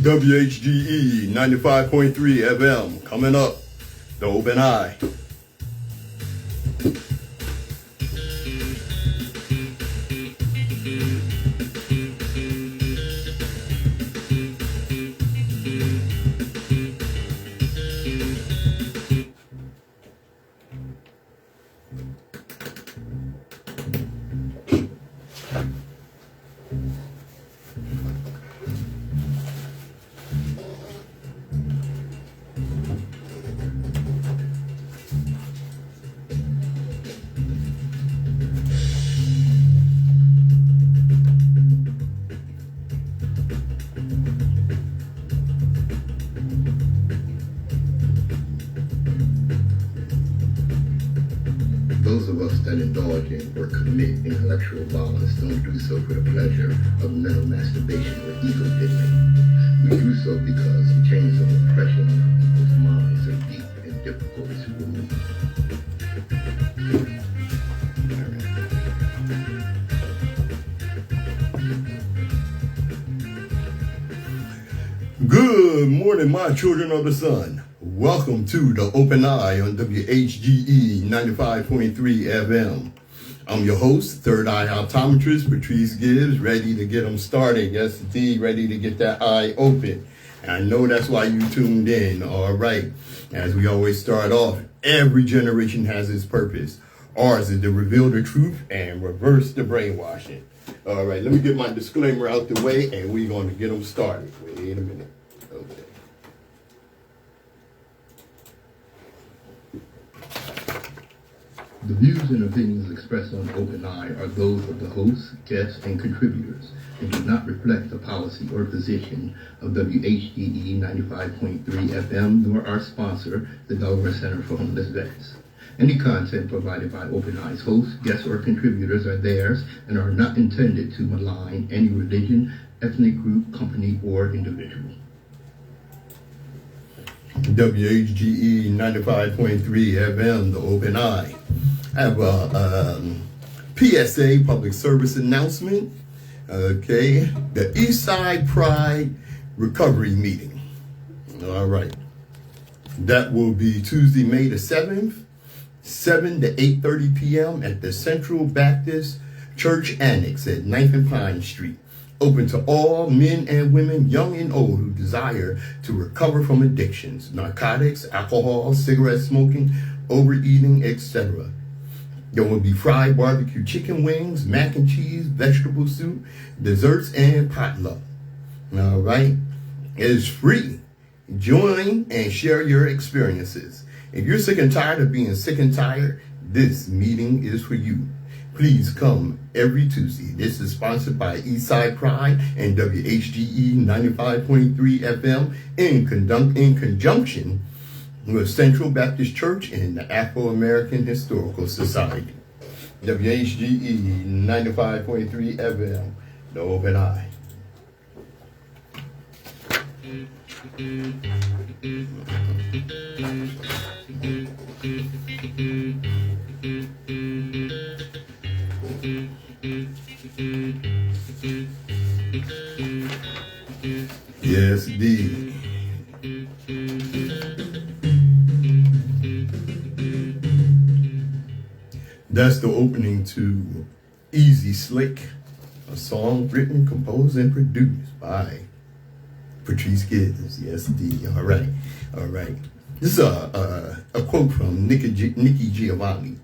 WHGE 95.3 FM coming up, the Open Eye. Those of us that indulge in or commit intellectual violence don't do so for the pleasure of mental masturbation or ego digging. We do so because the chains of oppression on people's minds are deep and difficult to remove. Good morning, my children of the sun. Welcome to the Open Eye on WHGE 95.3 FM. I'm your host, Third Eye Optometrist, Patrice Gibbs, ready to get them started. Yes, indeed, ready to get that eye open. And I know that's why you tuned in. All right. As we always start off, every generation has its purpose. Ours is to reveal the truth and reverse the brainwashing. All right, let me get my disclaimer out the way, and we're going to get them started. Wait a minute. Okay. The views and opinions expressed on Open Eye are those of the hosts, guests, and contributors, and do not reflect the policy or position of WHGE 95.3 FM, nor our sponsor, the Delaware Center for Homeless Vets. Any content provided by Open Eye's hosts, guests, or contributors are theirs and are not intended to malign any religion, ethnic group, company, or individual. WHGE 95.3 FM, the Open Eye. I have a PSA, public service announcement. Okay, the Eastside Pride Recovery Meeting. All right. That will be Tuesday, May the 7th. 7 to 8:30 p.m. at the Central Baptist Church Annex at 9th and Pine Street. Open to all men and women, young and old, who desire to recover from addictions, narcotics, alcohol, cigarette smoking, overeating, etc. There will be fried barbecue chicken wings, mac and cheese, vegetable soup, desserts, and potluck. All right? It is free. Join and share your experiences. If you're sick and tired of being sick and tired, this meeting is for you. Please come every Tuesday. This is sponsored by Eastside Pride and WHGE 95.3 FM in conjunction with Central Baptist Church and the Afro-American Historical Society. WHGE 95.3 FM, the Open Eye. Yes, indeed. That's the opening to Easy Slick, a song written, composed, and produced by Patrice Gibbs. Yes, indeed. All right. All right. This is a quote from Nikki Giovanni,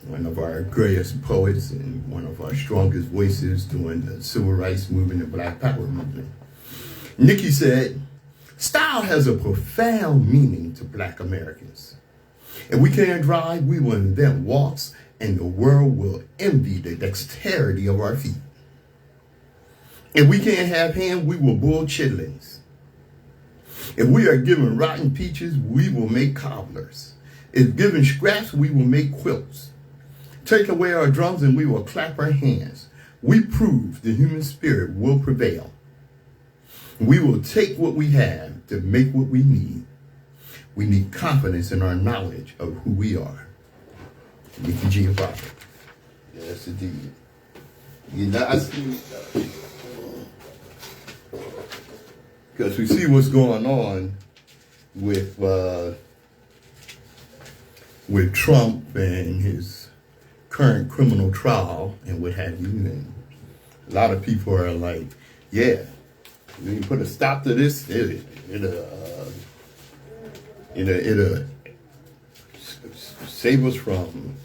one of our greatest poets and one of our strongest voices during the civil rights movement and Black Power movement. Nikki said, "Style has a profound meaning to Black Americans. If we can't drive, we will invent walks, and the world will envy the dexterity of our feet. If we can't have ham, we will boil chitlins. If we are given rotten peaches, we will make cobblers. If given scraps, we will make quilts. Take away our drums and we will clap our hands. we prove the human spirit will prevail. We will take what we have to make what we need. We need confidence in our knowledge of who we are. WHGE and Prophet. Yes, indeed. You know, I see, because we see what's going on with Trump and his current criminal trial and what have you, and a lot of people are like, yeah, we put a stop to this. It'll save us from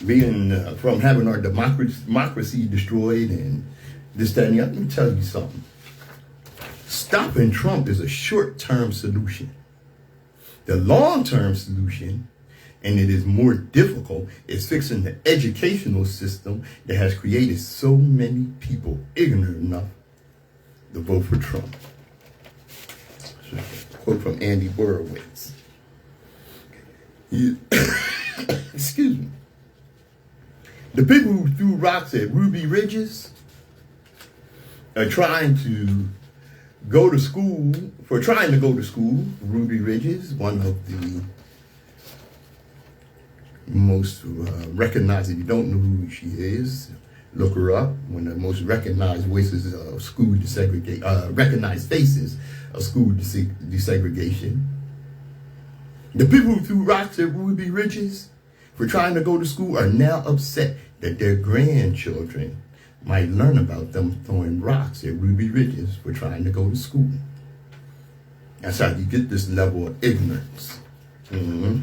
being from having our democracy destroyed and this, that, and the other. Let me tell you something. Stopping Trump is a short-term solution. The long-term solution, and it is more difficult, is fixing the educational system that has created so many people ignorant enough to vote for Trump. Quote from Andy Borowitz. Excuse me. The people who threw rocks at Ruby Ridges are trying to go to school, Ruby Ridges, one of the most recognized, if you don't know who she is, look her up, one of the most recognized voices of school desegregation, recognized faces of school desegregation. The people who threw rocks at Ruby Ridges for trying to go to school are now upset that their grandchildren might learn about them throwing rocks at Ruby Ridges for trying to go to school. That's how you get this level of ignorance. Mm-hmm.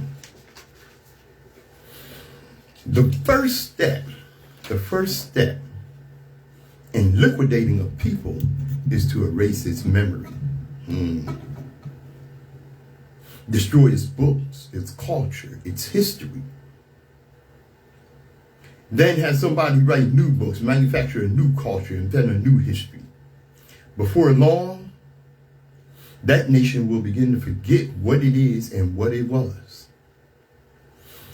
The first step in liquidating a people is to erase its memory. Destroy its books, its culture, its history. Then have somebody write new books, manufacture a new culture, invent a new history. Before long, that nation will begin to forget what it is and what it was.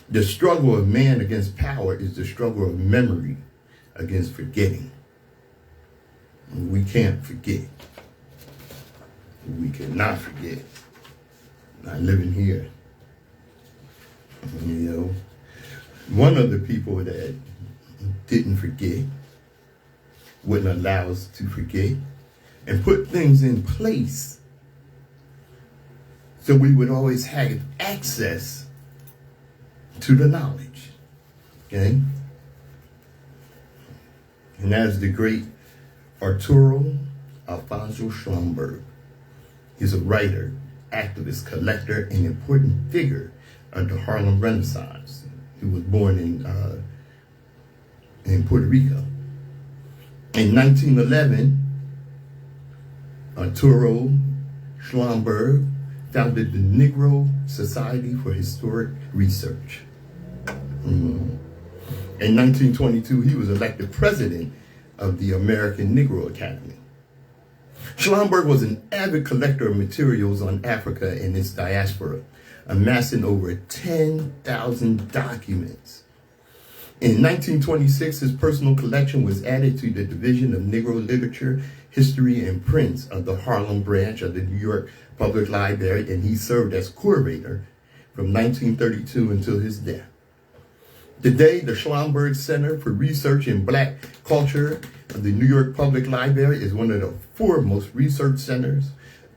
The struggle of man against power is the struggle of memory against forgetting. We can't forget. We cannot forget. Not living here. You know, one of the people that didn't forget, wouldn't allow us to forget, and put things in place so we would always have access to the knowledge. Okay? And that is the great Arturo Alfonso Schomburg. He's a writer, activist, collector, and important figure of the Harlem Renaissance. He was born in Puerto Rico. In 1911, Arturo Schomburg founded the Negro Society for Historic Research. In 1922, he was elected president of the American Negro Academy. Schomburg was an avid collector of materials on Africa and its diaspora, amassing over 10,000 documents. In 1926, his personal collection was added to the Division of Negro Literature, History, and Prints of the Harlem branch of the New York Public Library, and he served as curator from 1932 until his death. Today, the Schomburg Center for Research in Black Culture of the New York Public Library is one of the foremost research centers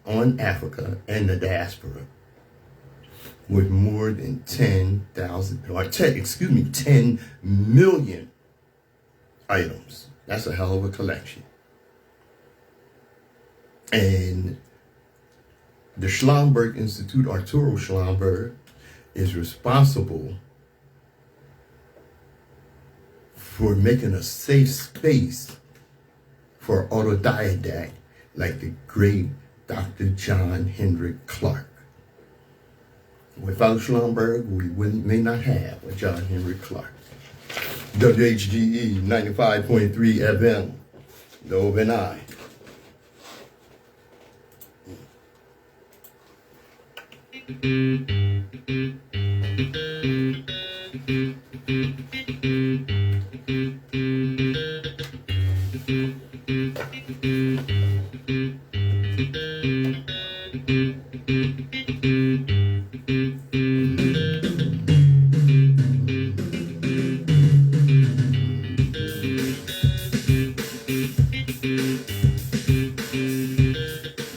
on Africa and the diaspora, with more than 10 million items. That's a hell of a collection. And the Schomburg Institute, Arturo Schomburg, is responsible for making a safe space for autodidact like the great Dr. John Henrik Clarke. Without Schomburg, we may not have a John Henrik Clarke. WHGE 95.3 FM, the Open Eye.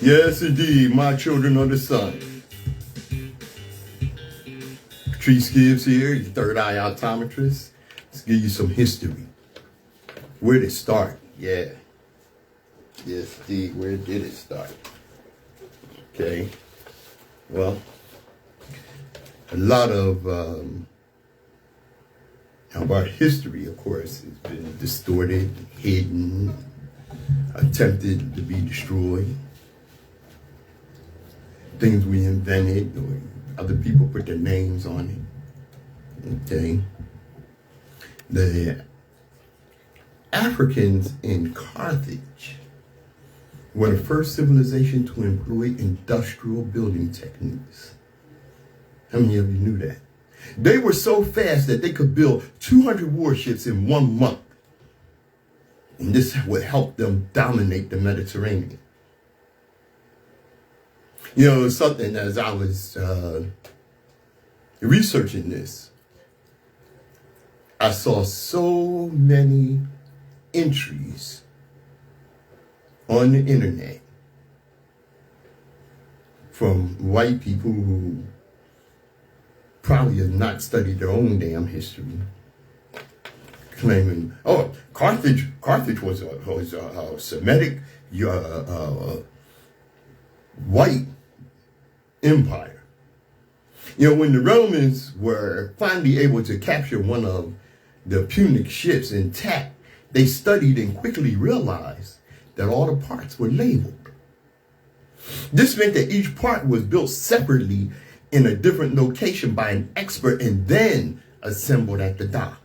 Yes, indeed, my children of the sun. Patrice Gibbs here, your third eye optometrist. Let's give you some history. Where did it start? Yeah. Yes, indeed, where did it start? Okay. Well, a lot of our history, of course, has been distorted, hidden, attempted to be destroyed. Things we invented, or other people put their names on it. Okay. The Africans in Carthage were the first civilization to employ industrial building techniques. How many of you knew that? They were so fast that they could build 200 warships in 1 month. And this would help them dominate the Mediterranean. You know, something as I was researching this, I saw so many entries on the internet from white people who probably have not studied their own damn history, claiming, oh, Carthage was a Semitic white empire. You know, when the Romans were finally able to capture one of the Punic ships intact, they studied and quickly realized that all the parts were labeled. This meant that each part was built separately in a different location by an expert and then assembled at the dock.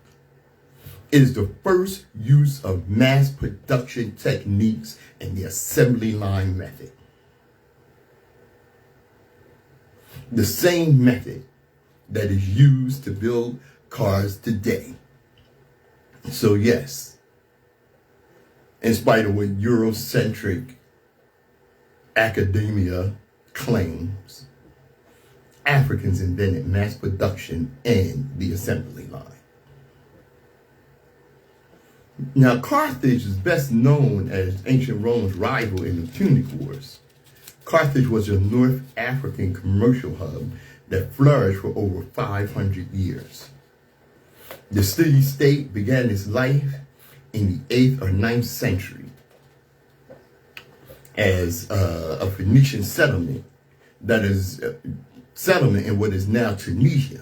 It is the first use of mass production techniques in the assembly line method. The same method that is used to build cars today. So yes, in spite of what Eurocentric academia claims, Africans invented mass production and the assembly line. Now, Carthage is best known as ancient Rome's rival in the Punic Wars. Carthage was a North African commercial hub that flourished for over 500 years. The city-state began its life in the 8th or 9th century as a Phoenician settlement, that is, settlement in what is now Tunisia.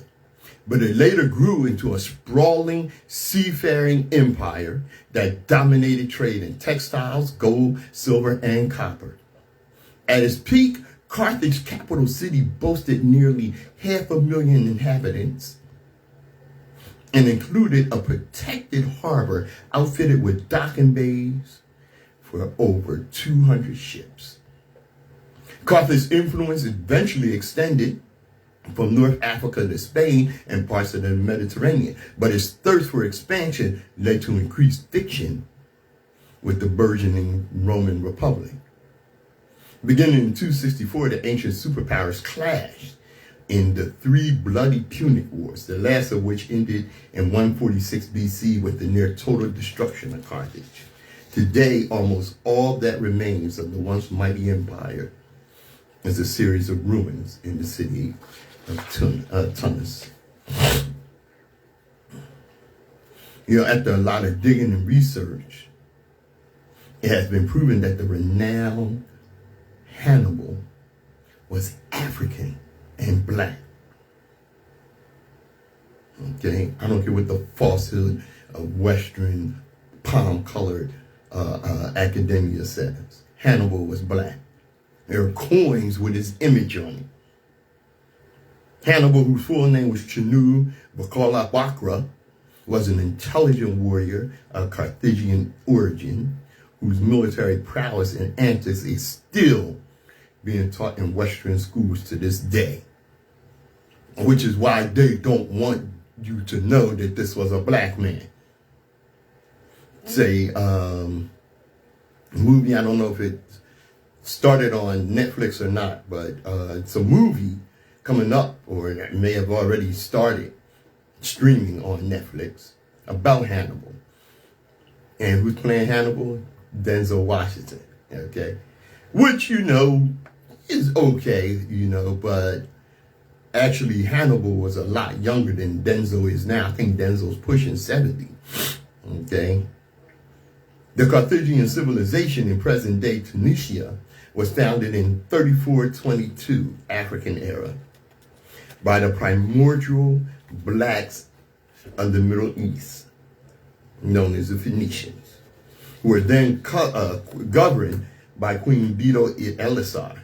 But it later grew into a sprawling seafaring empire that dominated trade in textiles, gold, silver, and copper. At its peak, Carthage's capital city boasted nearly 500,000 inhabitants and included a protected harbor outfitted with docking bays for over 200 ships. Carthage's influence eventually extended from North Africa to Spain and parts of the Mediterranean, but its thirst for expansion led to increased friction with the burgeoning Roman Republic. Beginning in 264, the ancient superpowers clashed in the 3 bloody Punic Wars, the last of which ended in 146 BC with the near total destruction of Carthage. Today, almost all that remains of the once mighty empire is a series of ruins in the city of Tunis. You know, after a lot of digging and research, it has been proven that the renowned Hannibal was African and black. Okay, I don't care what the falsehood of Western palm-colored academia says. Hannibal was black. There are coins with his image on it. Hannibal, whose full name was Chenu Bakala Bakra, was an intelligent warrior of Carthaginian origin, whose military prowess and antics is still being taught in Western schools to this day, which is why they don't want you to know that this was a black man. Say, movie, I don't know if it started on Netflix or not, but it's a movie coming up, or it may have already started streaming on Netflix, about Hannibal. And who's playing Hannibal? Denzel Washington, okay? Which, you know, is okay, you know, but actually Hannibal was a lot younger than Denzel is now. I think Denzel's pushing 70, okay? The Carthaginian civilization in present-day Tunisia was founded in 3422 African era by the primordial blacks of the Middle East, known as the Phoenicians, who were then governed by Queen Beto Elisar.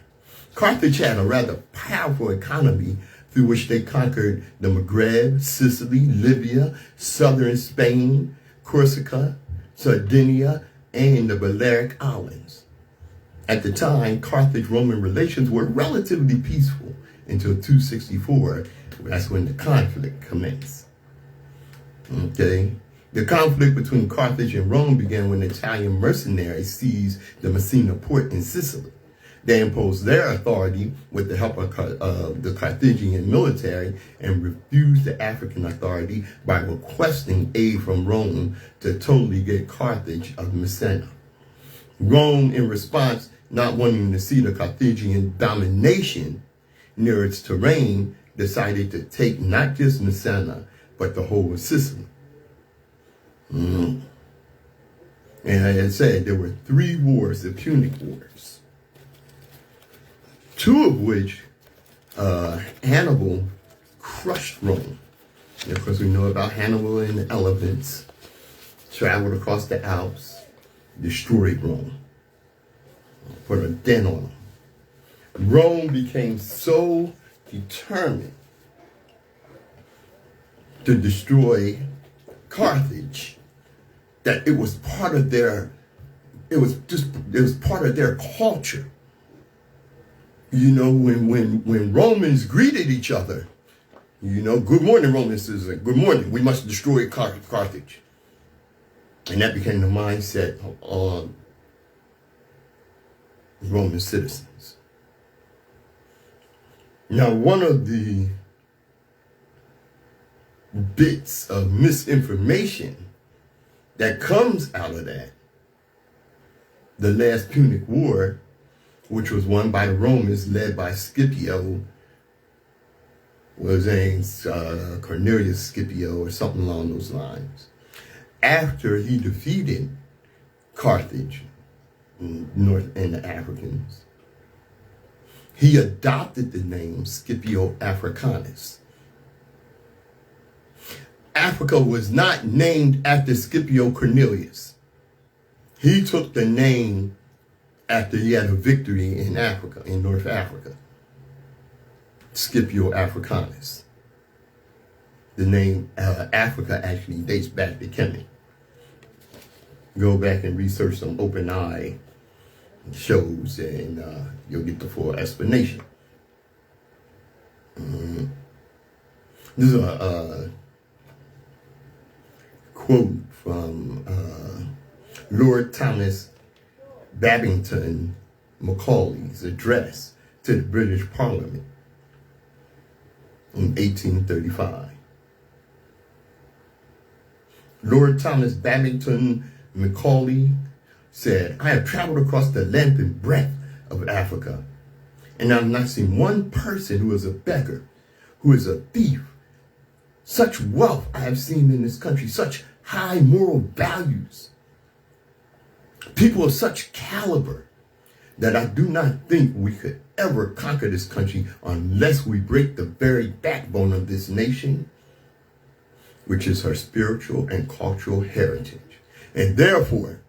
Carthage had a rather powerful economy through which they conquered the Maghreb, Sicily, Libya, southern Spain, Corsica, Sardinia, and the Balearic Islands. At the time, Carthage-Roman relations were relatively peaceful until 264. That's when the conflict commenced. Okay? The conflict between Carthage and Rome began when Italian mercenaries seized the Messina port in Sicily. They imposed their authority with the help of the Carthaginian military and refused the African authority by requesting aid from Rome to totally get Carthage of Messina. Rome, in response, not wanting to see the Carthaginian domination near its terrain, decided to take not just Messina, but the whole of Sicily. And as I said, there were 3 wars, the Punic Wars. 2 of which Hannibal crushed Rome. And of course, we know about Hannibal and the elephants, traveled across the Alps, destroyed Rome, put a dent on them. Rome became so determined to destroy Carthage that it was part of their, it was part of their culture. You know, when Romans greeted each other, you know, good morning, Romans, is good morning, we must destroy Carthage. And that became the mindset of Roman citizens. Now, one of the bits of misinformation that comes out of that, the last Punic War, which was won by the Romans, led by Scipio, was named Cornelius Scipio or something along those lines. After he defeated Carthage and the Africans, he adopted the name Scipio Africanus. Africa was not named after Scipio Cornelius. He took the name after he had a victory in Africa, in North Africa. Scipio Africanus. The name Africa actually dates back to Kemet. Go back and research some open eye shows and you'll get the full explanation. This is a quote from Lord Thomas Babington Macaulay's address to the British Parliament in 1835. Lord Thomas Babington Macaulay said, "I have traveled across the length and breadth of Africa, and I have not seen one person who is a beggar, who is a thief. Such wealth I have seen in this country, such high moral values, people of such caliber, that I do not think we could ever conquer this country unless we break the very backbone of this nation, which is her spiritual and cultural heritage. And therefore,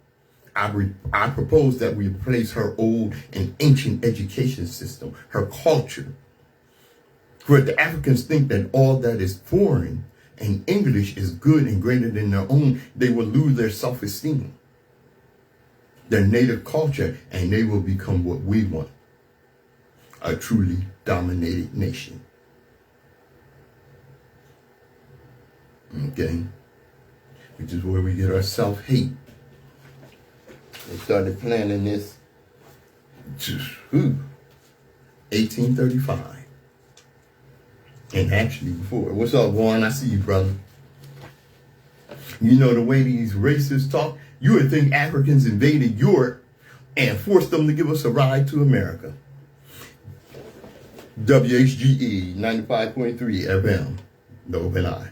I propose that we replace her old and ancient education system, her culture. For if the Africans think that all that is foreign and English is good and greater than their own, they will lose their self-esteem, their native culture, and they will become what we want, a truly dominated nation." Okay? Which is where we get our self-hate. They started planning this 1835. And actually before. What's up, Warren? I see you, brother. You know the way these racists talk, you would think Africans invaded Europe and forced them to give us a ride to America. WHGE 95.3 FM, the Open Eye.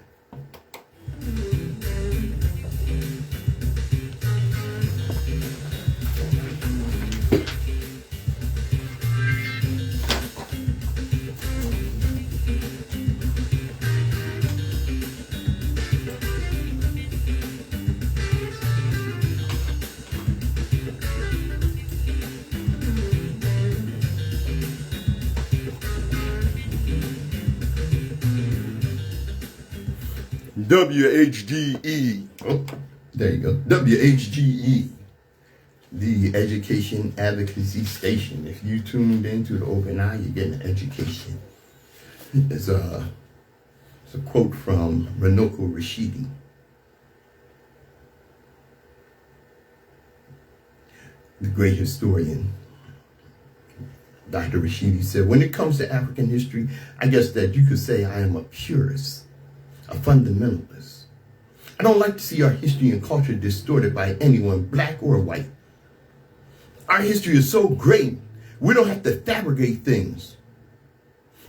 WHGE. Oh, there you go. WHGE, the Education Advocacy Station. If you tuned into the Open Eye, you're getting an education. It's a quote from Runoko Rashidi. The great historian. Dr. Rashidi said, when it comes to African history, I guess that you could say I am a purist. A fundamentalist. I don't like to see our history and culture distorted by anyone, black or white. Our history is so great, we don't have to fabricate things.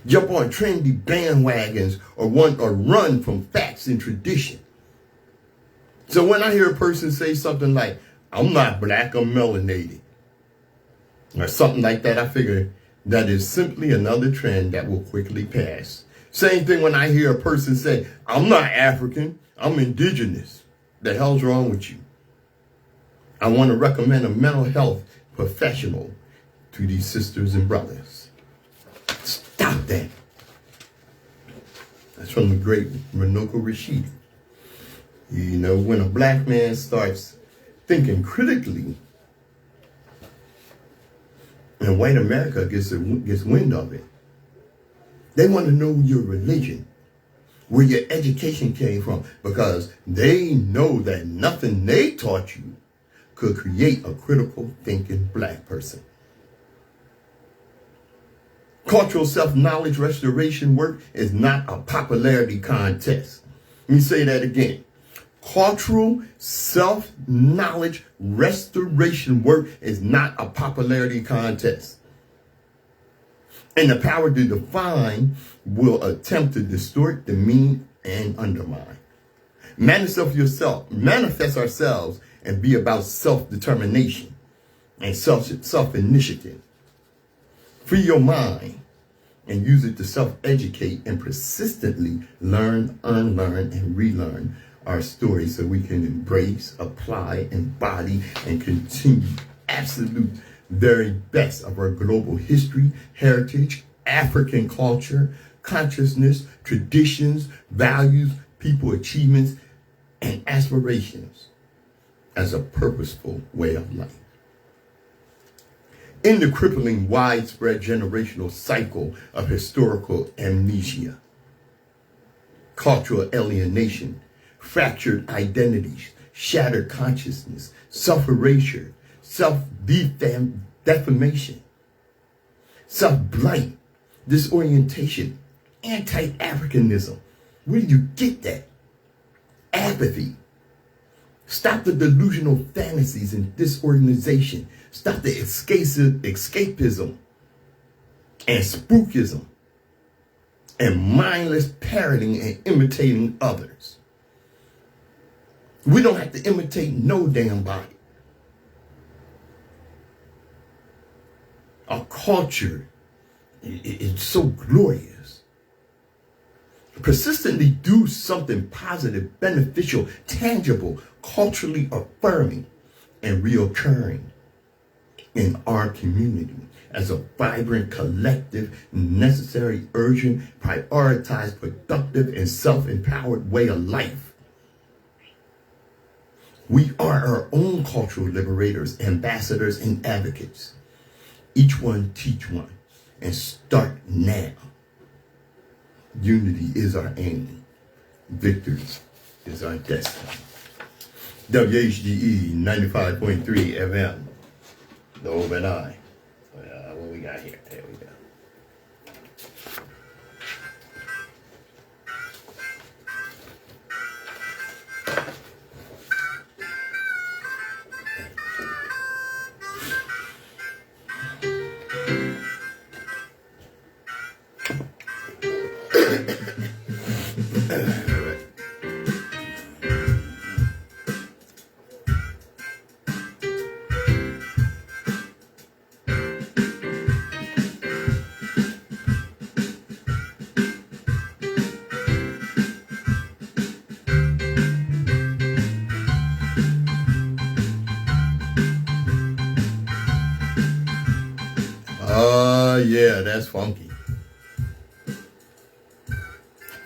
Jump on trendy bandwagons or run from facts and tradition. So when I hear a person say something like, I'm not black, I'm melanated, or something like that, I figure that is simply another trend that will quickly pass. Same thing when I hear a person say, I'm not African, I'm indigenous. The hell's wrong with you? I want to recommend a mental health professional to these sisters and brothers. Stop that. That's from the great Runoko Rashidi. You know, when a black man starts thinking critically, and white America gets wind of it, they want to know your religion, where your education came from, because they know that nothing they taught you could create a critical thinking black person. Cultural self-knowledge restoration work is not a popularity contest. Let me say that again. Cultural self-knowledge restoration work is not a popularity contest. And the power to define will attempt to distort, demean, and undermine. Manifest ourselves and be about self-determination and self-initiative. Free your mind and use it to self-educate and persistently learn, unlearn, and relearn our story so we can embrace, apply, embody, and continue absolute very best of our global history, heritage, African culture, consciousness, traditions, values, people achievements, and aspirations as a purposeful way of life. In the crippling, widespread generational cycle of historical amnesia, cultural alienation, fractured identities, shattered consciousness, self-erasure, self-defamation, self-blight, disorientation, anti-Africanism. Where do you get that? Apathy. Stop the delusional fantasies and disorganization. Stop the escapism and spookism and mindless parroting and imitating others. We don't have to imitate no damn body. Our culture is so glorious. Persistently do something positive, beneficial, tangible, culturally affirming, and reoccurring in our community as a vibrant, collective, necessary, urgent, prioritized, productive, and self-empowered way of life. We are our own cultural liberators, ambassadors, and advocates. Each one teach one, and start now. Unity is our aim. Victory is our destiny. WHGE 95.3 FM, the open eye. What we got here? There we go. Yeah, that's funky.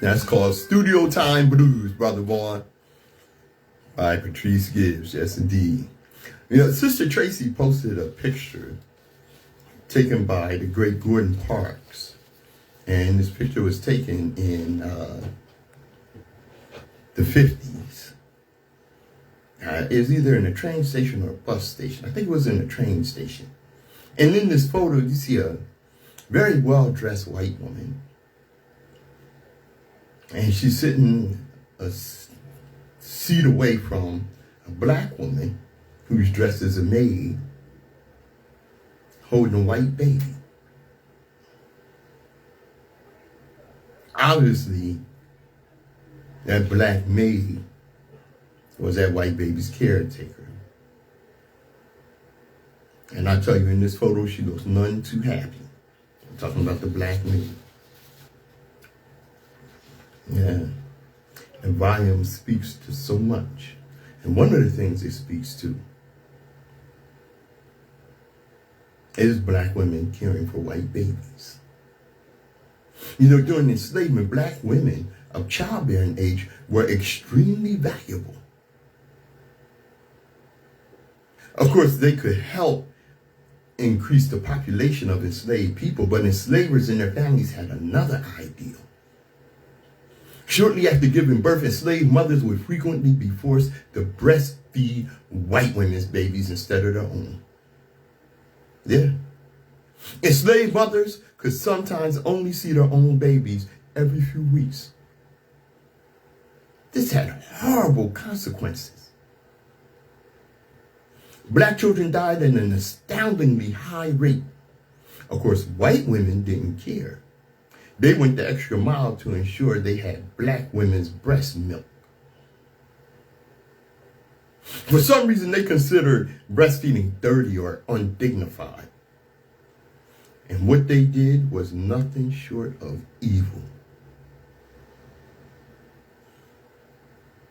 That's called Studio Time Blues, Brother Vaughn, by Patrice Gibbs. Yes, indeed. You know, Sister Tracy posted a picture taken by the great Gordon Parks. And this picture was taken in the 50s. It was either in a train station or a bus station. I think it was in a train station. And in this photo, you see a very well-dressed white woman. And she's sitting a seat away from a black woman who's dressed as a maid, holding a white baby. Obviously, that black maid was that white baby's caretaker. And I tell you, in this photo, she looks none too happy. I'm talking about the black maid. Yeah. And volume speaks to so much. And one of the things it speaks to is black women caring for white babies. You know, during enslavement, black women of childbearing age were extremely valuable. Of course, they could help increase the population of enslaved people, but enslavers and their families had another ideal. Shortly after giving birth, enslaved mothers would frequently be forced to breastfeed white women's babies instead of their own. Yeah. Enslaved mothers could sometimes only see their own babies every few weeks. This had horrible consequences. Black children died at an astoundingly high rate. Of course, white women didn't care. They went the extra mile to ensure they had black women's breast milk. For some reason, they considered breastfeeding dirty or undignified. And what they did was nothing short of evil.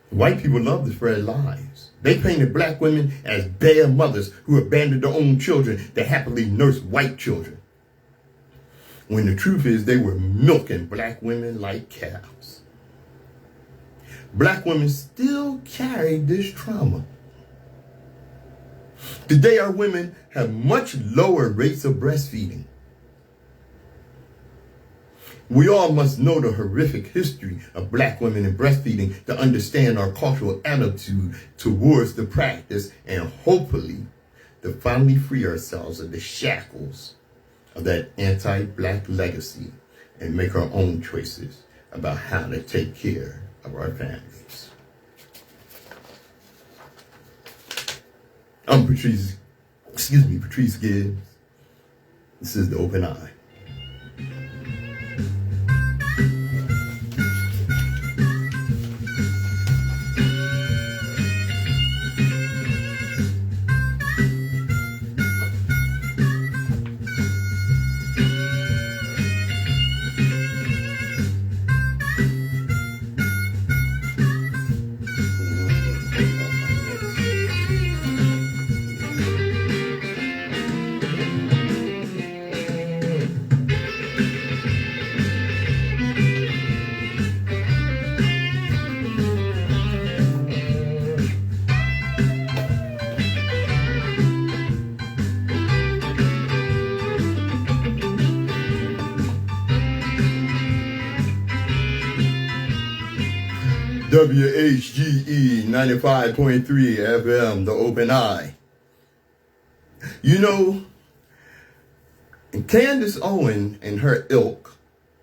White people love to spread lies. They painted black women as bad mothers who abandoned their own children to happily nurse white children. When the truth is, they were milking black women like cows. Black women still carry this trauma. Today, our women have much lower rates of breastfeeding. We all must know the horrific history of black women and breastfeeding to understand our cultural attitude towards the practice and hopefully to finally free ourselves of the shackles of that anti-black legacy and make our own choices about how to take care of our families. I'm Patrice Gibbs. This is The Open Eye. WHGE 95.3 FM, the open eye. You know, Candace Owen and her ilk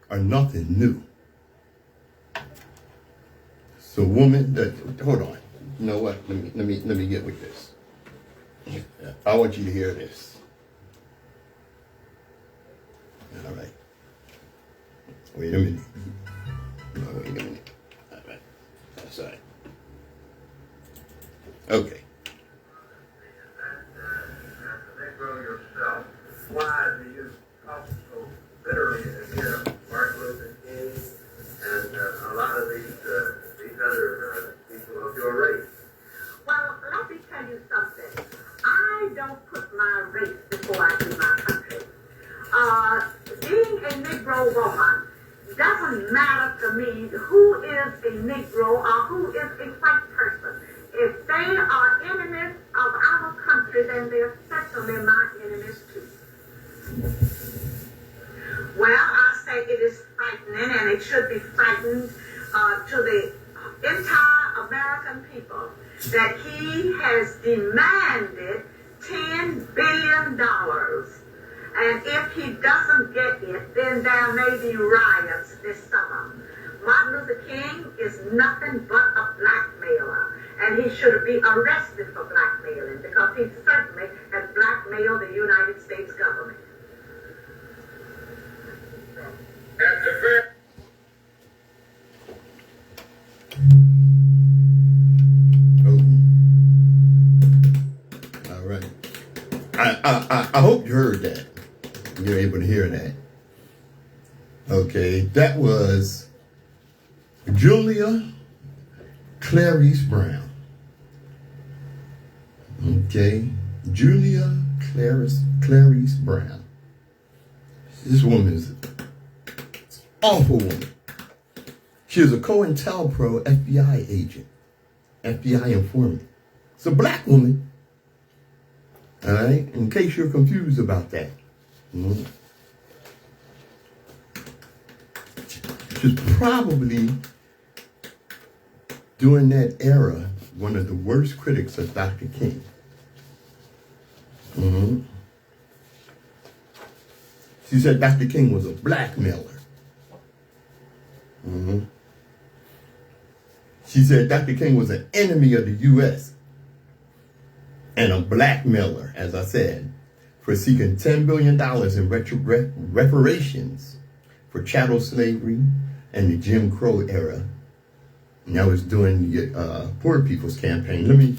are nothing new. So woman, hold on. You know what? Let me get with this. I want you to hear this. All right. Wait a minute. Oh, wait a minute. All right. That's all right. Okay. Why do you talk so bitterly against Martin Luther King and a lot of these other people of your race? Well, let me tell you something. I don't put my race before I do my country. Being a Negro woman doesn't matter to me who is a Negro or who is a white person. If they are enemies of our country, then they're certainly my enemies too. Well, I say it is frightening, and it should be frightening to the entire American people that he has demanded $10 billion. And if he doesn't get it, then there may be riots this summer. Martin Luther King is nothing but a blackmailer, and he should be arrested for blackmailing because he certainly has blackmailed the United States government. At the very All right. I hope you heard that. You're able to hear that. Okay, that was Julia Clarice Brown. Okay, Julia Clarice Brown. This woman is an awful woman. She is a COINTELPRO FBI agent, FBI informant. It's a black woman. All right, in case you're confused about that. She's probably, during that era, one of the worst critics of Dr. King. She said Dr. King was a blackmailer. She said Dr. King was an enemy of the U.S. and a blackmailer, as I said, for seeking $10 billion in reparations for chattel slavery and the Jim Crow era. And that was during the Poor People's Campaign. Let me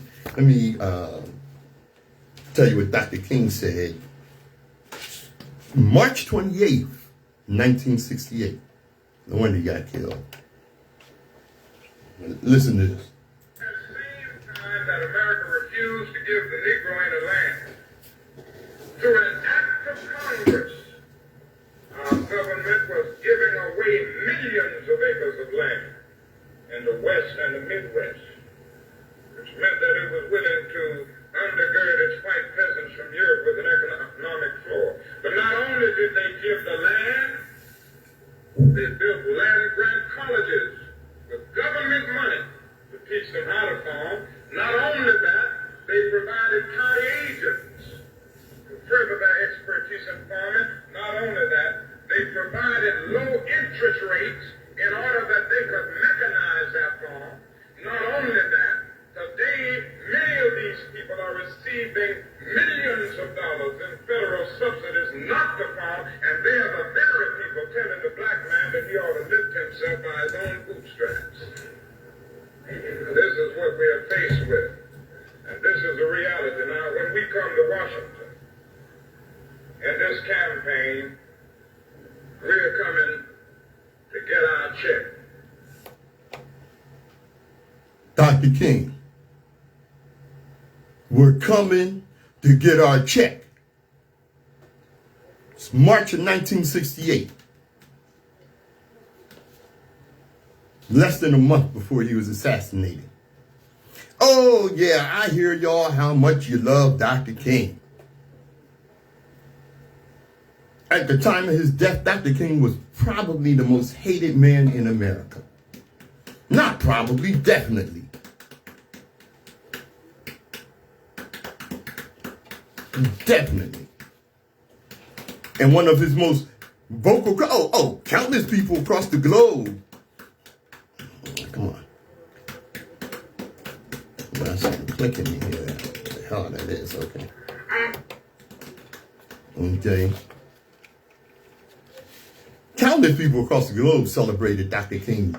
tell you what Dr. King said. March 28th, 1968. No wonder he got killed. Listen to this. At the same time that America refused to give the Negro any land, through an act of Congress, our government was giving away millions of acres of land in the West and the Midwest, which meant that it was willing to undergird its white peasants from Europe with an economic floor. But not only did they give the land, they built land-grant colleges with government money to teach them how to farm. Not only that, they provided county agents to further their expertise in farming. Not only that, they provided low interest rates in order that they could mechanize their farm. Not only that, today many of these people are receiving millions of dollars in federal subsidies not to farm, and they are the very people telling the black man that he ought to lift himself by his own bootstraps. This is what we are faced with, and this is the reality. Now, when we come to Washington, in this campaign, we're coming to get our check. Dr. King, we're coming to get our check. It's March of 1968. Less than a month before he was assassinated. Oh, yeah, I hear y'all how much you love Dr. King. At the time of his death, Dr. King was probably the most hated man in America. Not probably, definitely. Definitely. And one of his most vocal, countless people across the globe. Come on. Well, something clicking in here. What the hell that is, okay. Okay. Countless people across the globe celebrated Dr. King's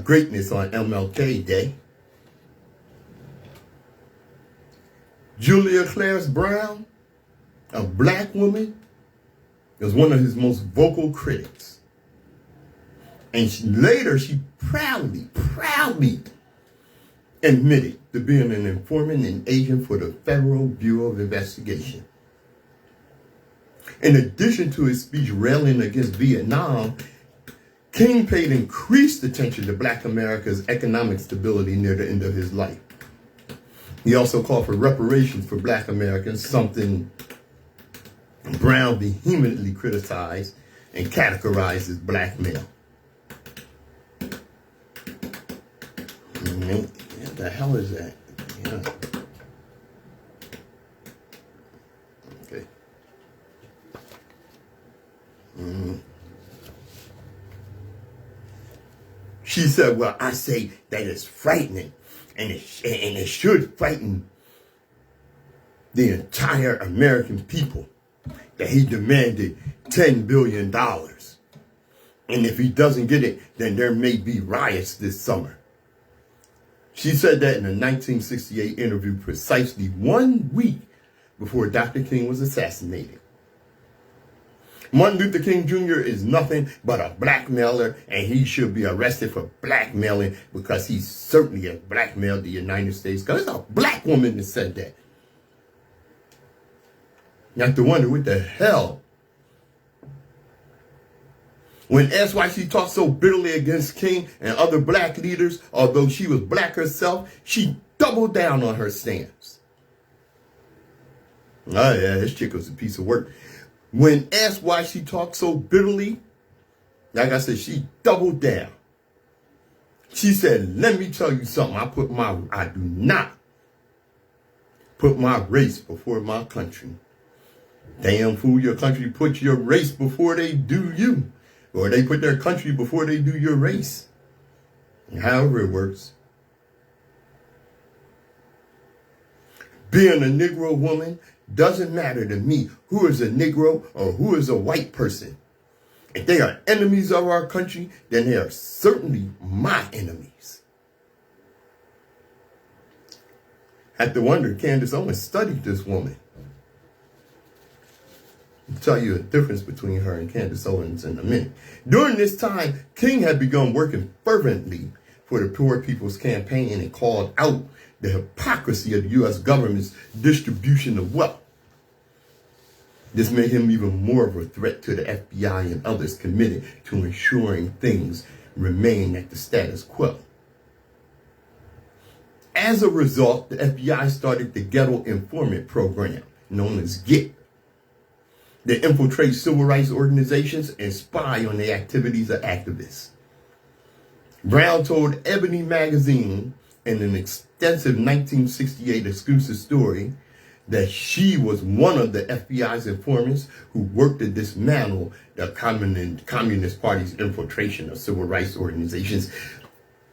greatness on MLK Day. Julia Clarence Brown, a black woman, was one of his most vocal critics. And later she proudly admitted to being an informant and agent for the Federal Bureau of Investigation. In addition to his speech railing against Vietnam, King paid increased attention to Black America's economic stability near the end of his life. He also called for reparations for Black Americans, something Brown vehemently criticized and categorized as blackmail. What the hell is that? Yeah. Okay. She said, well, I say that it's frightening, and it should frighten the entire American people that he demanded $10 billion. And if he doesn't get it, then there may be riots this summer. She said that in a 1968 interview precisely 1 week before Dr. King was assassinated. Martin Luther King Jr. is nothing but a blackmailer, and he should be arrested for blackmailing because he certainly has blackmailed the United States, because it's a black woman that said that. You have to wonder what the hell. When asked why she talked so bitterly against King and other black leaders, although she was black herself, she doubled down on her stance. Oh yeah, this chick was a piece of work. When asked why she talked so bitterly, like I said, she doubled down. She said, let me tell you something. I do not put my race before my country. Damn fool, your country puts your race before they do you. Or they put their country before they do your race. However it works. Being a Negro woman doesn't matter to me who is a Negro or who is a white person. If they are enemies of our country, then they are certainly my enemies. I have to wonder, Candace Owens studied this woman. I'll tell you a difference between her and Candace Owens in a minute. During this time, King had begun working fervently for the Poor People's Campaign and called out the hypocrisy of the U.S. government's distribution of wealth. This made him even more of a threat to the FBI and others committed to ensuring things remain at the status quo. As a result, the FBI started the Ghetto Informant Program, known as GET. They infiltrate civil rights organizations and spy on the activities of activists. Brown told Ebony magazine in an extensive 1968 exclusive story that she was one of the FBI's informants who worked to dismantle the Communist Party's infiltration of civil rights organizations.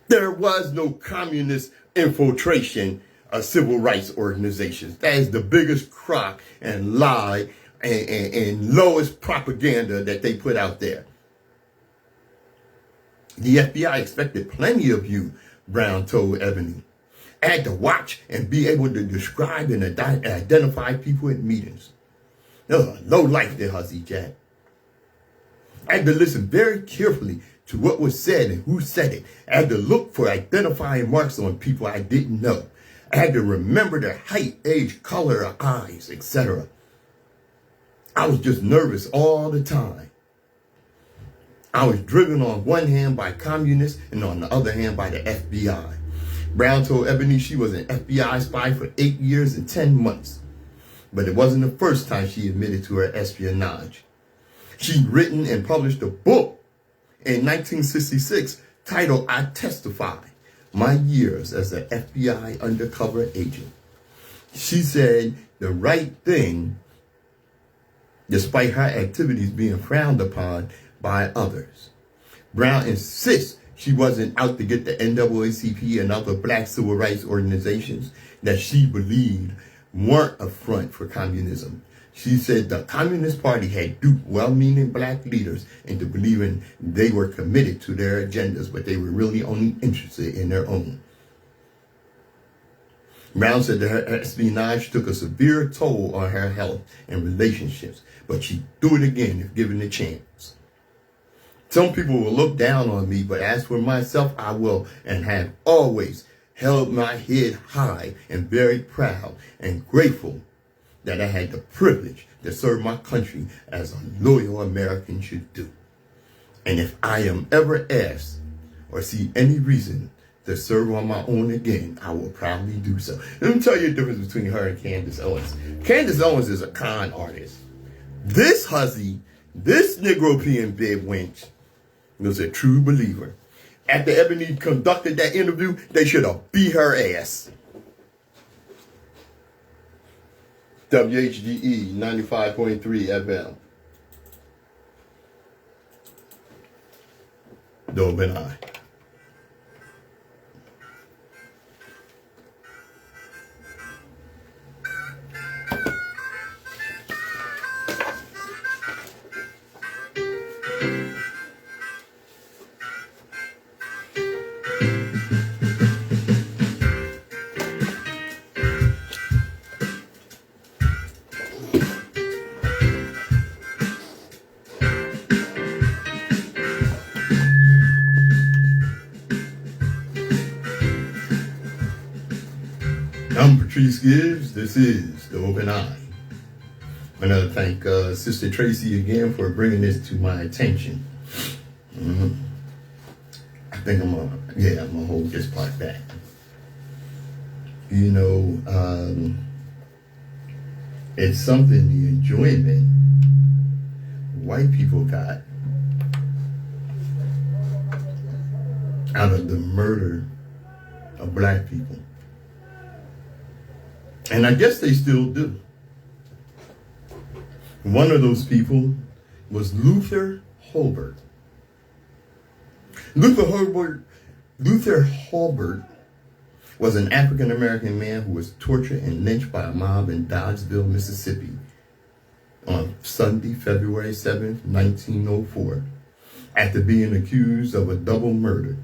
There was no communist infiltration of civil rights organizations. That is the biggest crock and lie and lowest propaganda that they put out there. The FBI expected plenty of you, Brown told Ebony. I had to watch and be able to describe and identify people at meetings. Low life there, Hussy Jack. I had to listen very carefully to what was said and who said it. I had to look for identifying marks on people I didn't know. I had to remember their height, age, color of eyes, etc. I was just nervous all the time. I was driven on one hand by communists and on the other hand by the FBI. Brown told Ebony she was an FBI spy for 8 years and 10 months. But it wasn't the first time she admitted to her espionage. She'd written and published a book in 1966 titled, "I Testify My Years as an FBI Undercover Agent." She said the right thing despite her activities being frowned upon by others. Brown insists she wasn't out to get the NAACP and other black civil rights organizations that she believed weren't a front for communism. She said the Communist Party had duped well-meaning black leaders into believing they were committed to their agendas, but they were really only interested in their own. Brown said that her espionage took a severe toll on her health and relationships, but she'd do it again if given the chance. Some people will look down on me, but as for myself, I will and have always held my head high and very proud and grateful that I had the privilege to serve my country as a loyal American should do. And if I am ever asked or see any reason to serve on my own again, I will proudly do so. Let me tell you the difference between her and Candace Owens. Candace Owens is a con artist. This hussy, this Negro peeing bib wench, was a true believer. After Ebony conducted that interview, they should have beat her ass. WHGE 95.3 FM. The Open Eye. I'm Patrice Gibbs. This is The Open Eye. I want to thank Sister Tracy again for bringing this to my attention. I think I'm gonna hold this part back. You know, it's something, the enjoyment white people got out of the murder of black people. And I guess they still do. One of those people was Luther Holbert. Luther Holbert was an African-American man who was tortured and lynched by a mob in Dodgeville, Mississippi on Sunday, February 7th, 1904, after being accused of a double murder.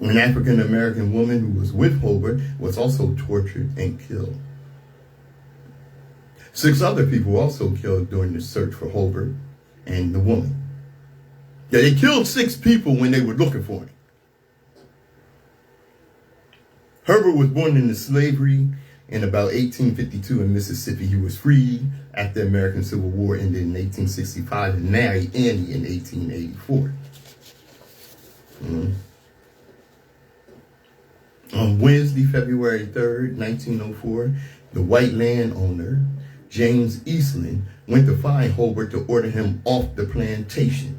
An African-American woman who was with Holbert was also tortured and killed. 6 other people also killed during the search for Holbert and the woman. Yeah, they killed 6 people when they were looking for him. Herbert was born into slavery in about 1852 in Mississippi. He was freed after the American Civil War ended in 1865 and married Annie in 1884. On Wednesday, February 3rd, 1904, the white landowner, James Eastland, went to find Holbert to order him off the plantation.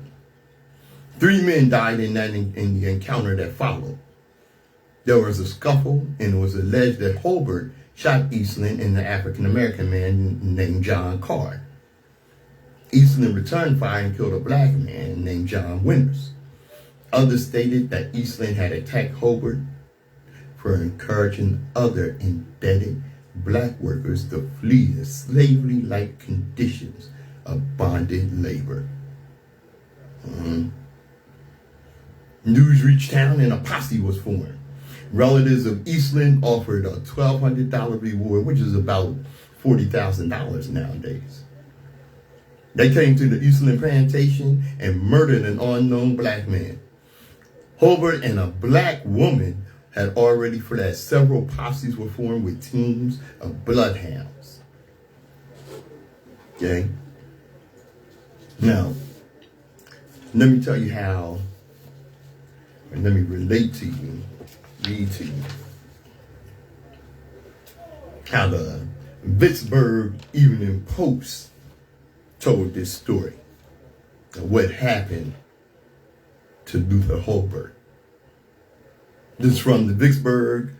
3 men died in the encounter that followed. There was a scuffle, and it was alleged that Holbert shot Eastland and the African-American man named John Card. Eastland returned fire and killed a black man named John Winters. Others stated that Eastland had attacked Holbert for encouraging other embedded black workers to flee the slavery-like conditions of bonded labor. News reached town and a posse was formed. Relatives of Eastland offered a $1,200 reward, which is about $40,000 nowadays. They came to the Eastland plantation and murdered an unknown black man. Holbert and a black woman had already fled. Several posses were formed with teams of bloodhounds. Okay? Now, let me tell you how, and let me relate to you, read to you, how the Vicksburg Evening Post told this story of what happened to Luther Holbert. This is from the Vicksburg,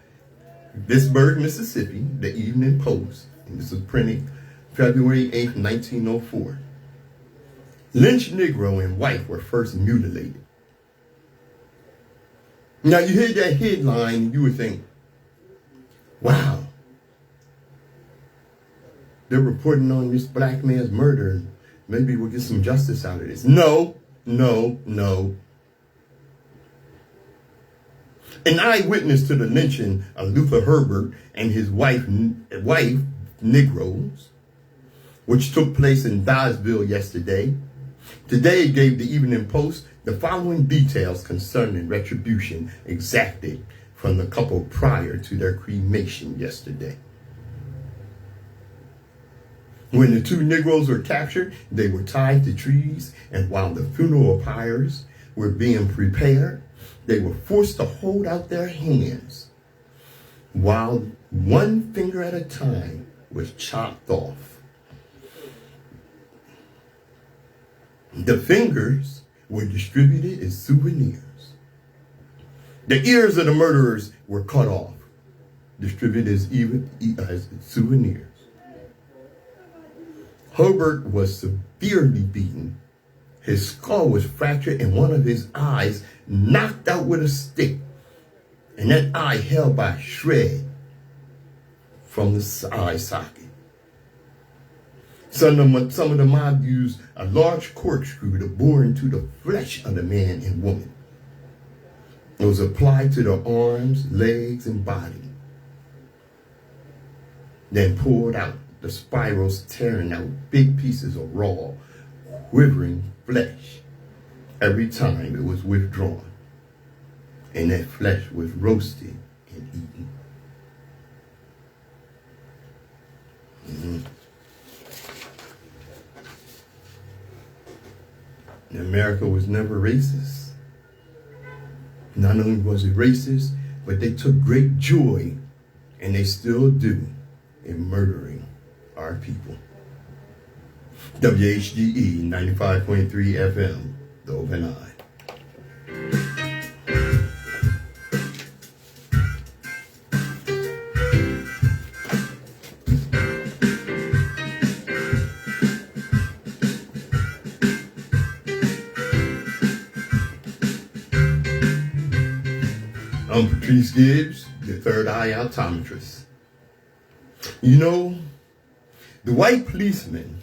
Mississippi, the Evening Post. And this was printed February 8th, 1904. Lynched Negro and wife were first mutilated. Now you hear that headline and you would think, wow, they're reporting on this black man's murder. Maybe we'll get some justice out of this. No. An eyewitness to the lynching of Luther Herbert and his wife Negroes, which took place in Dodgeville yesterday, today gave the Evening Post the following details concerning retribution exacted from the couple prior to their cremation yesterday. When the two Negroes were captured, they were tied to trees, and while the funeral pyres were being prepared, they were forced to hold out their hands while one finger at a time was chopped off. The fingers were distributed as souvenirs. The ears of the murderers were cut off, distributed as souvenirs. Herbert was severely beaten. His skull was fractured and one of his eyes knocked out with a stick, and that eye held by a shred from the eye socket. Some of the mob used a large corkscrew to bore into the flesh of the man and woman. It was applied to their arms, legs, and body, then pulled out, the spirals tearing out big pieces of raw, quivering flesh every time it was withdrawn, and that flesh was roasted and eaten. And America was never racist. Not only was it racist, but they took great joy, and they still do, in murdering our people. WHGE 95.3 FM, The Open Eye. I'm Patrice Gibbs, the third eye optometrist. You know, the white policeman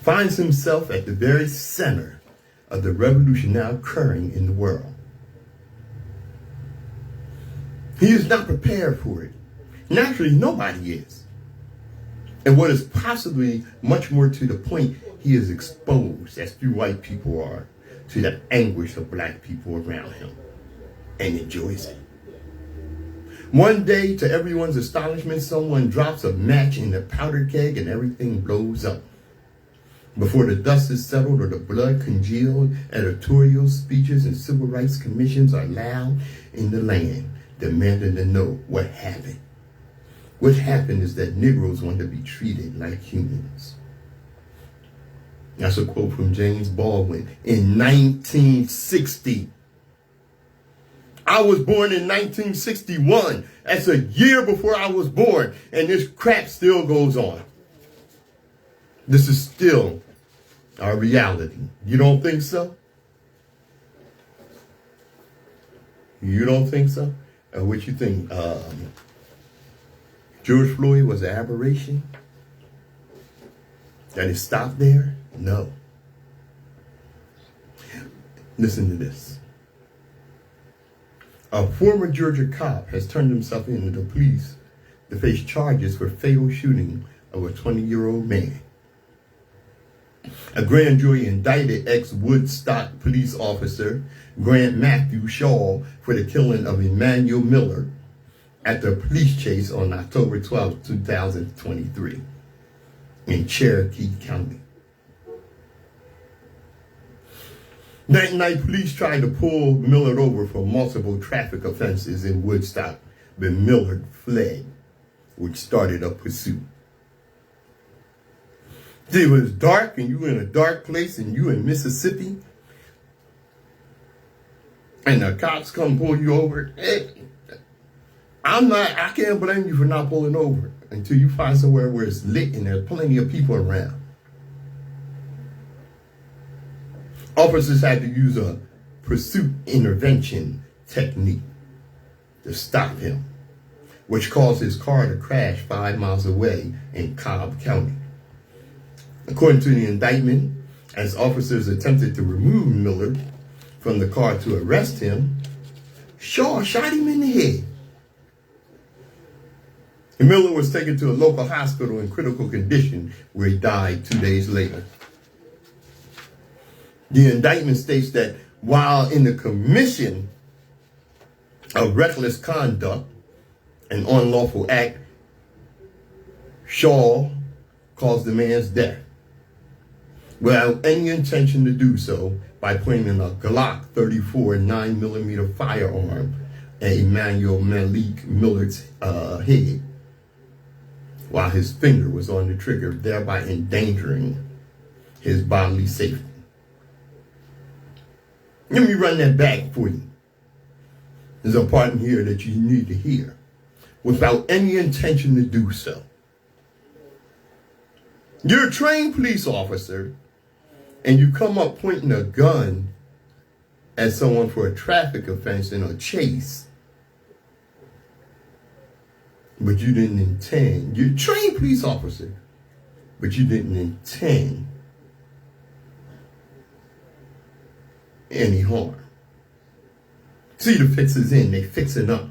finds himself at the very center of the revolution now occurring in the world. He is not prepared for it. Naturally, nobody is. And what is possibly much more to the point, he is exposed, as few white people are, to the anguish of black people around him, and enjoys it. One day, to everyone's astonishment, someone drops a match in the powder keg and everything blows up. Before the dust is settled or the blood congealed, editorial speeches and civil rights commissions are loud in the land, demanding to know what happened. What happened is that Negroes want to be treated like humans. That's a quote from James Baldwin in 1960. I was born in 1961. That's a year before I was born, and this crap still goes on. This is still our reality. You don't think so? You don't think so? What you think? George Floyd was an aberration? That it stopped there? No. Listen to this. A former Georgia cop has turned himself in to the police to face charges for fatal shooting of a 20-year-old man. A grand jury indicted ex-Woodstock police officer Grant Matthew Shaw for the killing of Emmanuel Miller after a police chase on October 12, 2023 in Cherokee County. That night, police tried to pull Miller over for multiple traffic offenses in Woodstock, but Miller fled, which started a pursuit. It was dark, and you were in a dark place, and you in Mississippi. and the cops come pull you over, I can't blame you for not pulling over until you find somewhere where it's lit and there's plenty of people around. Officers had to use a pursuit intervention technique to stop him, which caused his car to crash 5 miles away in Cobb County. According to the indictment, as officers attempted to remove Miller from the car to arrest him, Shaw shot him in the head. Miller was taken to a local hospital in critical condition where he died 2 days later. The indictment states that while in the commission of reckless conduct, an unlawful act, Shaw caused the man's death without any intention to do so by pointing a Glock 34 9mm firearm at Emmanuel Malik Miller's head while his finger was on the trigger, thereby endangering his bodily safety. Let me run that back for you. There's a part in here that you need to hear. Without any intention to do so. You're a trained police officer and you come up pointing a gun at someone for a traffic offense in a chase, but you didn't intend. You're a trained police officer, but you didn't intend any harm. See, the fix is in. They fixing up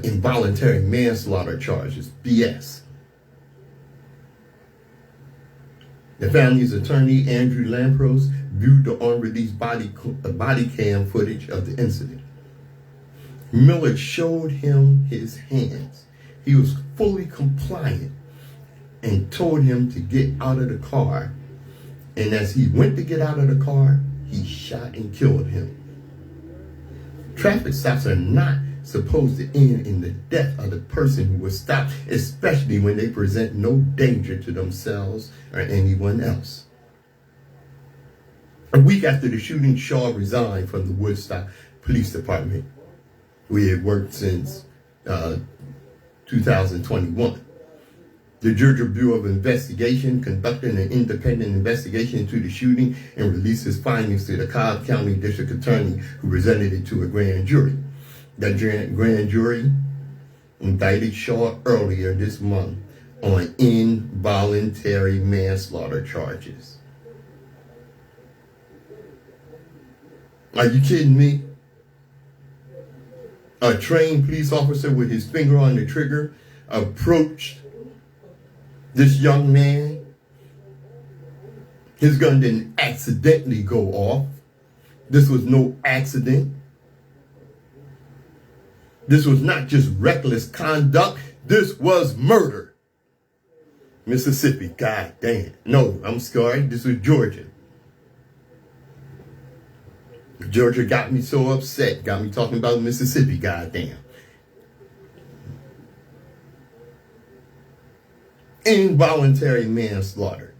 involuntary manslaughter charges. BS. The family's attorney, Andrew Lampros, viewed the unreleased body cam footage of the incident. Miller showed him his hands. He was fully compliant and told him to get out of the car. And as he went to get out of the car, he shot and killed him. Traffic stops are not supposed to end in the death of the person who was stopped, especially when they present no danger to themselves or anyone else. A week after the shooting, Shaw resigned from the Woodstock Police Department, where he had worked since 2021. The Georgia Bureau of Investigation conducted an independent investigation into the shooting and released his findings to the Cobb County District Attorney, who presented it to a grand jury. The grand jury indicted Shaw earlier this month on involuntary manslaughter charges. Are you kidding me? A trained police officer with his finger on the trigger approached this young man. His gun didn't accidentally go off. This was no accident. This was not just reckless conduct. This was murder. Mississippi, god damn. No, I'm sorry. This was Georgia. Georgia got me so upset. Got me talking about Mississippi, god damn. Involuntary manslaughter.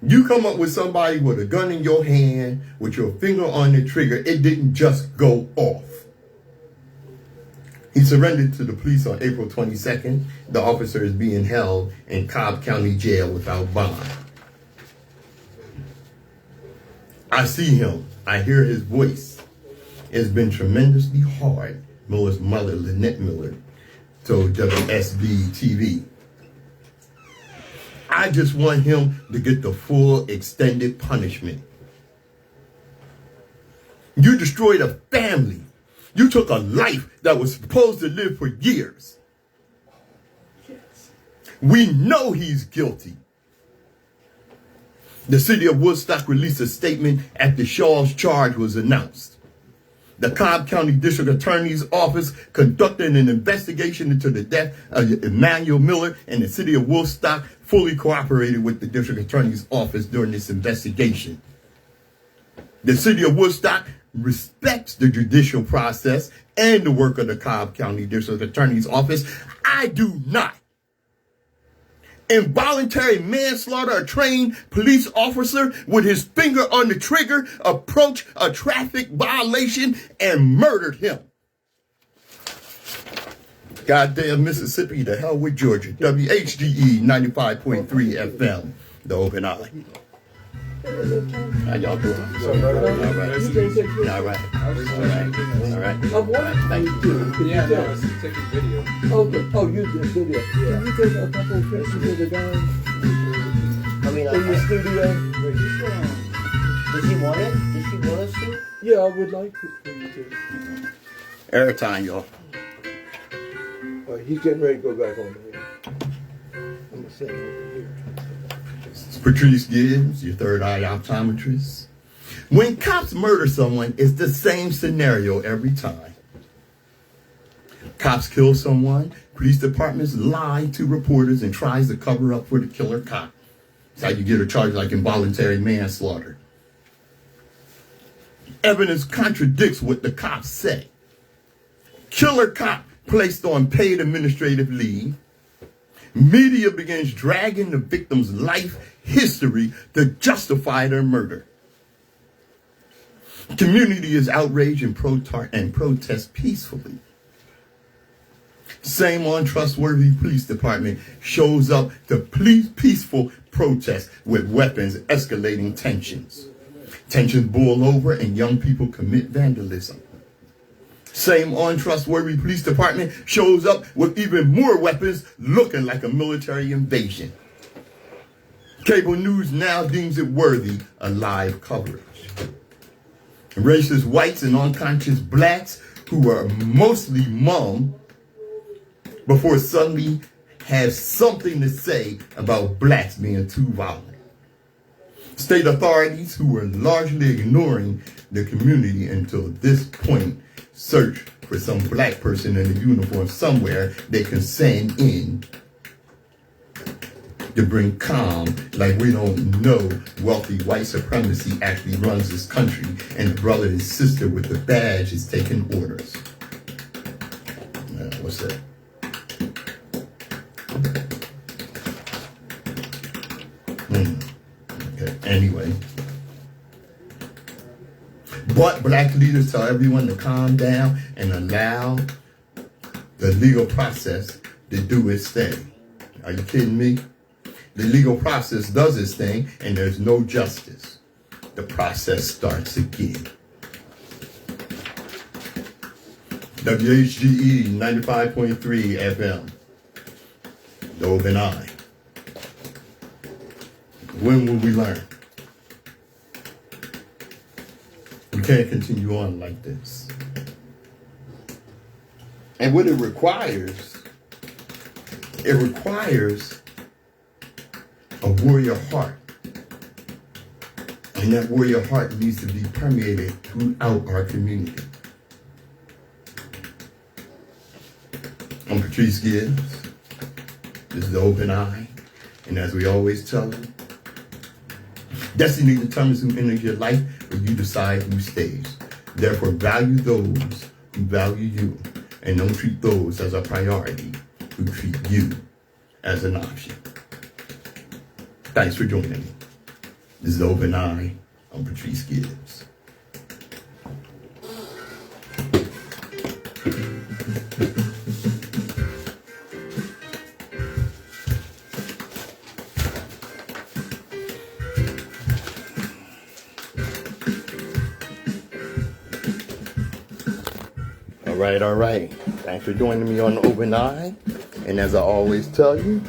You come up with somebody with a gun in your hand, with your finger on the trigger, it didn't just go off. He surrendered to the police on April 22nd. The officer is being held in Cobb County Jail without bond. I see him. I hear his voice. It's been tremendously hard, Miller's mother, Lynette Miller, told WSB TV. I just want him to get the full extended punishment. You destroyed a family. You took a life that was supposed to live for years. Yes. We know he's guilty. The city of Woodstock released a statement after Shaw's charge was announced. The Cobb County District Attorney's Office conducted an investigation into the death of Emmanuel Miller, and the city of Woodstock fully cooperated with the District Attorney's Office during this investigation. The city of Woodstock respects the judicial process and the work of the Cobb County District Attorney's Office. I do not. Involuntary manslaughter, a trained police officer with his finger on the trigger approached a traffic violation and murdered him. Goddamn Mississippi, the hell with Georgia. WHGE 95.3 FM, the Open Eye. How y'all doing? All right. All right. All right. Of what? Thank you. Yeah, no, I was taking video. Oh, you did video. Yeah. Can you take a couple of pictures of the guy I mean, in the studio? does he want it? Does she want us to? Yeah, I would like it for you to. Airtime, y'all. He's getting ready to go back on here. I'm going to send him over here. It's Patrice Gibbs, your third eye optometrist. When cops murder someone, it's the same scenario every time. Cops kill someone, police departments lie to reporters and tries to cover up for the killer cop. That's how you get a charge like involuntary manslaughter. Evidence contradicts what the cops say. Killer cop placed on paid administrative leave. Media begins dragging the victim's life history to justify their murder. Community is outraged and protest peacefully. Same untrustworthy police department shows up to peaceful protest with weapons, escalating tensions. Tensions boil over and young people commit vandalism. Same untrustworthy police department shows up with even more weapons, looking like a military invasion. Cable news now deems it worthy of live coverage. Racist whites and unconscious blacks who are mostly mum before suddenly have something to say about blacks being too violent. State authorities who are largely ignoring the community until this point search for some black person in a uniform somewhere they can send in to bring calm, like we don't know wealthy white supremacy actually runs this country and the brother and sister with the badge is taking orders. What's that? Okay, anyway. But black leaders tell everyone to calm down and allow the legal process to do its thing. Are you kidding me? The legal process does its thing and there's no justice. The process starts again. WHGE 95.3 FM. The Open Eye. When will we learn? We can't continue on like this. And what it requires a warrior heart. And that warrior heart needs to be permeated throughout our community. I'm Patrice Gibbs. This is the Open Eye. And as we always tell you, destiny determines who enters your life, but you decide who stays. Therefore, value those who value you, and don't treat those as a priority who treat you as an option. Thanks for joining me. This is the Open Eye. I'm Patrice Gibbs. All right. Thanks for joining me on the Open Eye. And as I always tell you,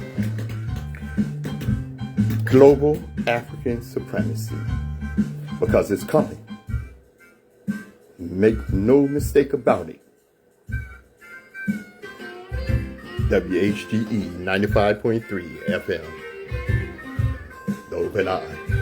global African supremacy, because it's coming. Make no mistake about it. WHGE 95.3 FM, the Open Eye.